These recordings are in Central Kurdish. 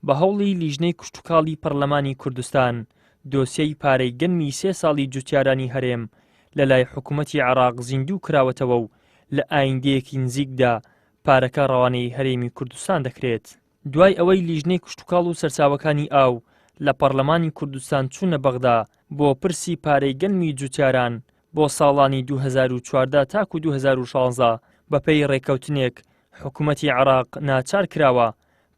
بە هەوڵی لیژنەی کشتوکاڵی پەرلەمانی کوردستان دۆسیەی پارەی گەنمی 3 ساڵی جوتیارانی هەرێم لە لای حکوومەتی عێراق زیندوو کراوەتەوە و لە ئایندەیەکی نزیکدا پارەکە ڕەوانەی هەرێمی کوردستان دەکرێت. دوای ئەوەی لیژنەی کشتوکاڵ و سەرچاوەکانی ئاو لە پەرلەمانی کوردستان چوونە بەغدا بۆ پرسی پارەی گەنمی جوتیاران بۆ ساڵانی 2014 تاکو 2016 بەپێی ڕێکەوتنێک حکوومەتی عێراق ناچار کراوە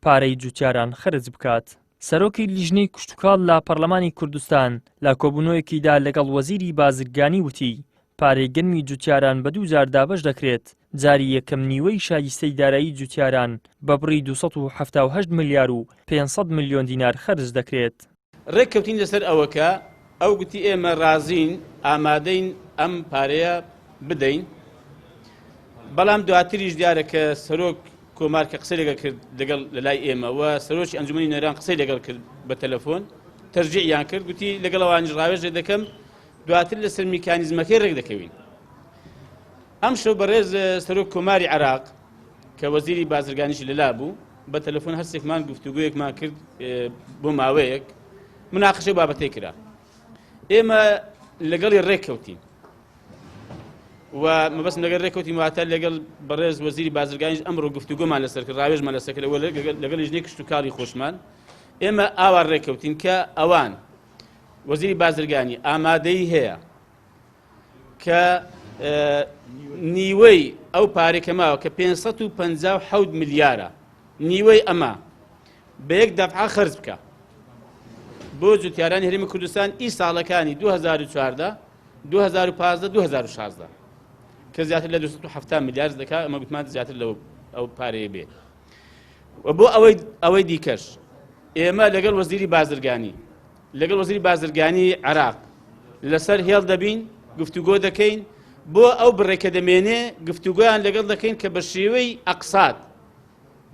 پارەی جوتیاران خەرج بکات. سەرۆکی لیژنەی کشتوکاڵ لە پەرلەمانی کوردستان لە کۆبوونەوەیەکیدا لەگەڵ وەزیری بازرگانی وتی پارەی گەنمی جوتیاران بە 2 جار دابەش دەکرێت. جاری یەکەم نیوەی شایستەی دارایی جوتیاران بە بڕی 278 ملیار و 500 ملیۆن دینار خەرج دەکرێت. ڕێککەوتین لەسەر ئەوەکە ئەو گوتی ئێمە رازین ئامادەین ئەم پارەیە بدەین، بەڵام دواتریش دیارە کە سەرۆک کۆمار کە قسەی لەگەڵ کرد لەگەڵ لەلای ئێمە و سەرۆکی ئەنجومەنی نێران قسەی لەگەڵ کرد بە تەلەفۆن تەرجیعیان کرد، گوتی لەگەڵ ئەوانیش ڕاوێژێ دەکەم دواتر لەسەر میکانیزمەکەی ڕێک دەکەوین. ئەم شەو بەڕێز سەرۆک کۆماری عێراق کە وەزیری بازرگانیشی لەلا بوو بە تەلەفۆن هەرسێکمان گفتوگویەکمان کرد بۆ ماوەیەک مناقشەی بابەتەی کرا. ئێمە لەگەڵی ڕێککەوتین و مەبەستم لەگەڵ ڕێککەوتین واتە لەگەڵ بەڕێز وەزیری بازرگانیش ئەمڕۆ گفتوگۆمان لەسەر کرد، ڕاوێژمان لەسەر کرد لەگەڵ لیژنەی کشتوکاڵی خۆشمان. ئێمە ئاوا ڕێککەوتین کە ئەوان وەزیری بازرگانی ئامادەی هەیە کە نیوەی ئەو پارێکە ماوە کە 557 ملیارە نیوەی ئەمە بە یەک دەفعە خەرج بکە بۆ جوتیارانی هەرێمی کوردستان ئی ساڵەکانی 2014 2015 2016 کە زیاتر لە 270 ملیار دەکات. ئەمە گوتمان زیاتر لەو ئەو پارەیە بێت. و بۆ ئەوەی دیکەش ئێمە لەگەڵ وەزیری بازرگانی لەگەڵ وەزیری بازرگانی عێراق لەسەر هێڵ دەبین گفتوگۆ دەکەین بۆ ئەو بڕێکە دەمێنێ گفتوگۆیان لەگەڵ دەکەین کە بە شێوەی ئەقسات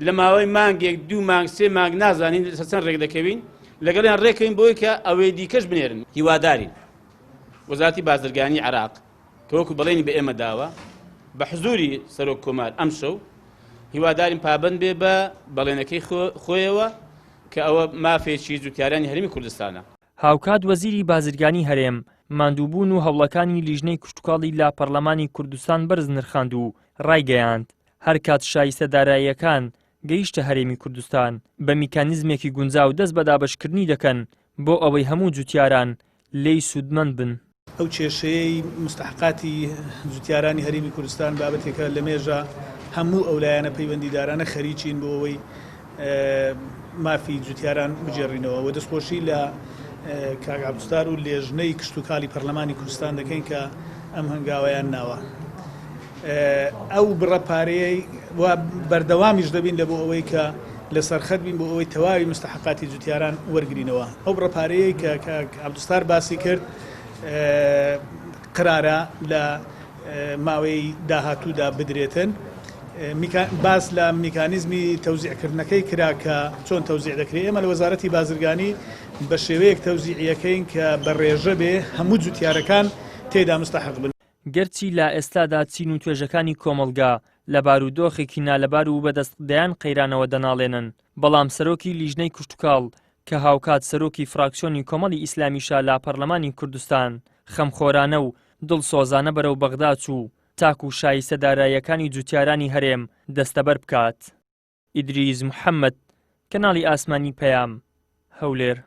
لە ماوەی مانگێک 2 مانگ 3 مانگ نازانین چەند ڕێک دەکەوین لەگەڵیان ڕێکەوین بۆی کە ئەوەی دیکەش بنێرن. هیوادارین وەزارەتی بازرگانی عێراق کە وەکو بەڵێنی بە ئێمە داوە بە حزوری سەرۆک کۆمار ئەم شەو هیوادارین پابەند بێ بە بەڵێنەکەی خۆیەوە کە ئەوە مافێکی جوتیارانی هەرێمی کوردستانە. هاوکات وەزیری بازرگانی هەرێم ماندووبوون و هەوڵەکانی لیژنەی کشتوکاڵی لا پەرلەمانی کوردستان بەرز نرخاند و ڕایگەیاند هەر کات شایستە داراییەکان گەیشتە هەرێمی کوردستان بە میکانیزمێکی گونجاو دەست بە دابەشکردنی دەکەن بۆ ئەوەی هەموو جوتیاران لێی سوودمەند بن. ئەو کێشەیەی مستحقاتی جوتیارانی هەرێمی کوردستان بابەتێکە لە مێژە هەموو ئەو لایەنە پەیوەندیدارانە خەریکین بۆ ئەوەی مافی جوتیاران بجێڕینەوە و دەستخۆشی لە کاک عەبدولستار و لێژنەی کشتوکاڵی پەرلەمانی کوردستان دەکەین کە ئەم هەنگاوەیان ناوە. ئەو بڕە پارەیەی و بەردەوامیش دەبین لە بۆ ئەوەی کە لەسەر خەت بین بۆ ئەوەی تەواوی مستحقاتی جوتیاران وەرگرینەوە. ئەو بڕە پارەیەی کە کاک عەبدولستار باسی کرد قرارە لە ماوەی داهاتوودا بدرێتن. باس لە میکانیزمی تەوزیعکردنەکەی کرا کە چۆن تەوزیع دەکرێت. ئێمە لە وەزارەتی بازرگانی بە شێوەیەک تەوزیعیەکەین کە بەڕێژە بێ هەموو جوتیارەکان تێدا مستحق بن. گەرچی لە ئێستادا چین و توێژەکانی کۆمەڵگا لە بارودۆخێکی نالەبار و بەدەستدایان قەیرانەوە دەناڵێنن، بەڵام سەرۆکی لیژنەی کشتوکاڵ کە هاوکات سەرۆکی فراکسیۆنی کۆمەڵی ئیسلامیشا لە پەرلەمانی کوردستان خەمخۆرانە و دڵسۆزانە بەرەو بەغدا چوو تاکو شایستە داراییەکانی جوتیارانی هەرێم دەستەبەر بکات. ئیدریس محەممەد، کەناڵی ئاسمانی پەیام، هەولێر.